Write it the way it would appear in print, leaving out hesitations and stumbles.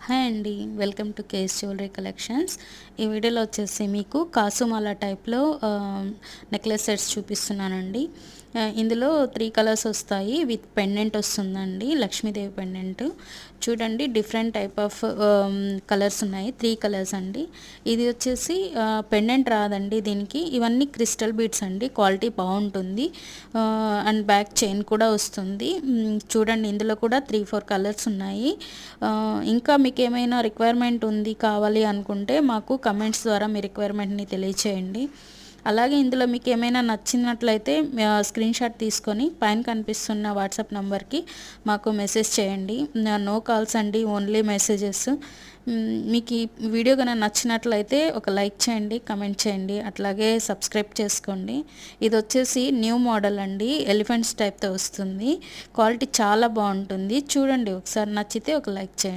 Hi అండి, welcome to KS jewellery collections. ఈ వీడియోలో వచ్చేసి మీకు కాసుమాల టైప్లో నెక్లెస్ సెట్స్ చూపిస్తున్నానండి. ఇందులో 3 కలర్స్ వస్తాయి, విత్ పెండెంట్ వస్తుందండి, లక్ష్మీదేవి పెండెంట్. చూడండి, డిఫరెంట్ టైప్ ఆఫ్ కలర్స్ ఉన్నాయి, 3 కలర్స్ అండి. ఇది వచ్చేసి పెండెంట్ రాదండి దీనికి. ఇవన్నీ క్రిస్టల్ బీడ్స్ అండి, క్వాలిటీ బాగుంటుంది. అండ్ బ్యాక్ చైన్ కూడా వస్తుంది. చూడండి, ఇందులో కూడా 3-4 కలర్స్ ఉన్నాయి. ఇంకా మీకు ఏమైనా రిక్వైర్మెంట్ ఉంది కావాలి అనుకుంటే మాకు కమెంట్స్ ద్వారా మీ రిక్వైర్మెంట్ని తెలియచేయండి. అలాగే ఇందులో మీకు ఏమైనా నచ్చినట్లయితే స్క్రీన్ షాట్ తీసుకొని పైన కనిపిస్తున్న వాట్సాప్ నంబర్కి మాకు మెసేజ్ చేయండి. నో కాల్స్ అండి, ఓన్లీ మెసేజెస్. మీకు ఈ వీడియో కనుక నచ్చినట్లయితే ఒక లైక్ చేయండి, కమెంట్ చేయండి, అట్లాగే సబ్స్క్రైబ్ చేసుకోండి. ఇది వచ్చేసి న్యూ మోడల్ అండి, ఎలిఫెంట్స్ టైప్తో వస్తుంది. క్వాలిటీ చాలా బాగుంటుంది. చూడండి, ఒకసారి నచ్చితే ఒక లైక్ చేయండి.